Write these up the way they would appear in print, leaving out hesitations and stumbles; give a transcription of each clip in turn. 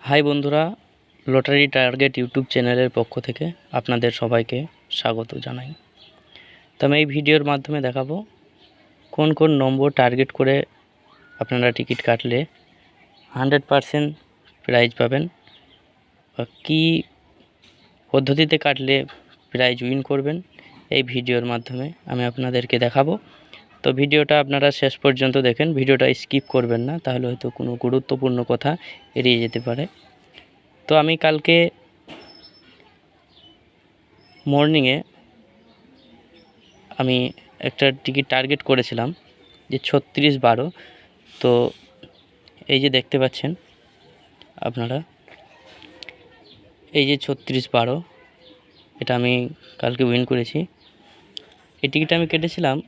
High বন্ধুরা, lottery target YouTube চ্যানেলের পক্ষ থেকে আপনাদের সবাইকে স্বাগত জানাই। তো আমি এই ভিডিওর মাধ্যমে দেখাবো কোন কোন নম্বর টার্গেট করে আপনারা টিকিট কাটলে 100% প্রাইজ পাবেন, বা কী পদ্ধতিতে কাটলে প্রাইজ উইন করবেন। এই ভিডিওর মাধ্যমে আমি আপনাদেরকে দেখাবো। তো ভিডিওটা আপনারা শেষ পর্যন্ত দেখেন, ভিডিওটা স্কিপ করবেন না, তাহলে হয়তো কোনো গুরুত্বপূর্ণ কথা এড়িয়ে যেতে পারে। তো আমি কালকে মর্নিংয়ে আমি একটা টিকিট টার্গেট করেছিলাম যে 36-12। তো এই যে দেখতে পাচ্ছেন আপনারা, এই যে 36-12, এটা আমি কালকে উইন করেছি। এই টিকিটটা আমি কেটেছিলাম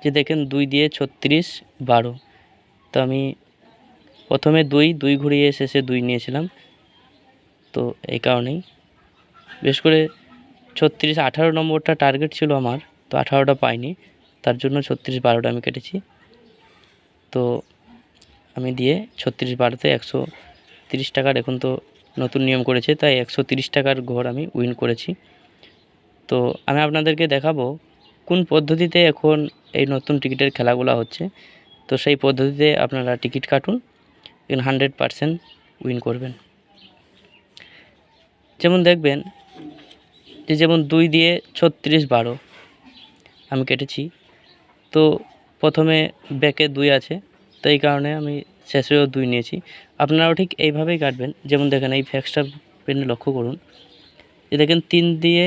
যে দেখেন 2 দিয়ে 36-12। তো আমি প্রথমে দুই ঘুরিয়ে শেষে 2 নিয়েছিলাম। তো এই কারণেই বেশ করে 36-18 নম্বরটা টার্গেট ছিল আমার, তো 18টা পাইনি, তার জন্য 36-12টা আমি কেটেছি। তো আমি দিয়ে 36-12তে 130 টাকার, এখন তো নতুন নিয়ম করেছে তাই 130 টাকার ঘর আমি উইন করেছি। তো আমি আপনাদেরকে দেখাবো কোন পদ্ধতিতে এখন এই নতুন টিকিটের খেলাগুলো হচ্ছে। তো সেই পদ্ধতিতে আপনারা টিকিট কাটুন, 100% উইন করবেন। যেমন দেখবেন যে যেমন 2 দিয়ে 36-12 আমি কেটেছি। তো প্রথমে ব্যাকে 2 আছে, তো এই কারণে আমি শেষেও 2 নিয়েছি। আপনারাও ঠিক এইভাবেই কাটবেন। যেমন দেখেন এই ফ্যাক্সটা পেনে লক্ষ্য করুন, যে দেখেন 3 দিয়ে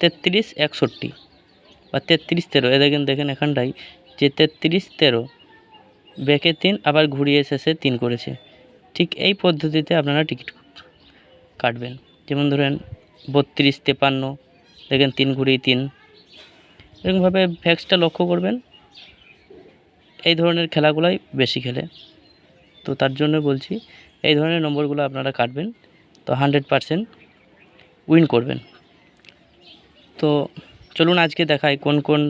33-61 বা 33-13, এ দেখেন এখানটাই যে 33-13 ব্যাকে 3 আবার ঘুরিয়ে শেষে 3 করেছে। ঠিক এই পদ্ধতিতে আপনারা টিকিট কাটবেন। যেমন ধরেন 32-53, দেখেন 3 ঘুরিয়ে 3, এরকমভাবে ফ্যাক্সটা লক্ষ্য করবেন। এই ধরনের খেলাগুলাই বেশি খেলে, তো তার জন্য বলছি এই ধরনের নম্বরগুলো আপনারা কাটবেন, তো 100% উইন করবেন। তো চলুন আজকে দেখাই কোন কোন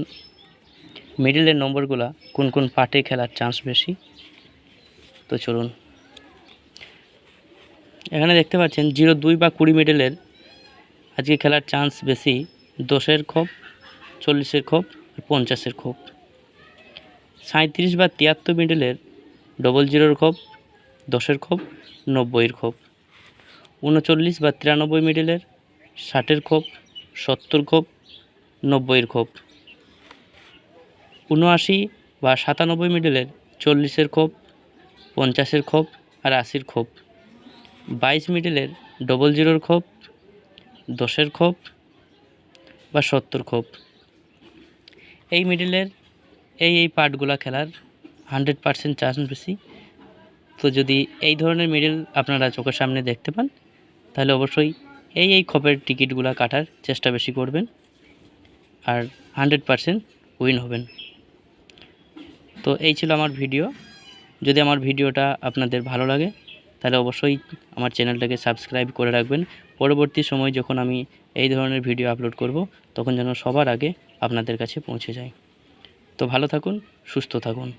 মিডলের নম্বরগুলো কোন কোন পার্টে খেলার চান্স বেশি। তো চলুন, এখানে দেখতে পাচ্ছেন 02 বা 20 মিডলের আজকে খেলার চান্স বেশি। 10-এর খোপ, 40-এর খোপ, 50-এর খোপ। 37 বা 73 মিডলের 00-এর খোপ, 10-এর খোপ, 90-এর খোপ। 39 বা 93 মিডলের 60-এর খোপ, 70 খোপ, 90-এর খোপ। 79 বা 97 মিডলের 40-এর খোপ, 50-এর খোপ আর 80-এর খোপ। 22 মিডলের 00-এর খোপ, 10-এর খোপ বা 70 খোপ। এই মিডলের এই পার্টগুলো খেলার 100% চান্স বেশি। তো যদি এই ধরনের মিডল আপনারা চোখের সামনে দেখতে পান, তাহলে অবশ্যই এই খোপের টিকিটগুলো কাটার চেষ্টা বেশি করবেন, আর 100% উইন হবেন। তো এই ছিল আমার ভিডিও। যদি আমার ভিডিওটা আপনাদের ভালো লাগে, তাহলে অবশ্যই আমার চ্যানেলটাকে সাবস্ক্রাইব করে রাখবেন। পরবর্তী সময় যখন আমি এই ধরনের ভিডিও আপলোড করব, তখন যেন সবার আগে আপনাদের কাছে পৌঁছে যায়। তো ভালো থাকুন, সুস্থ থাকুন।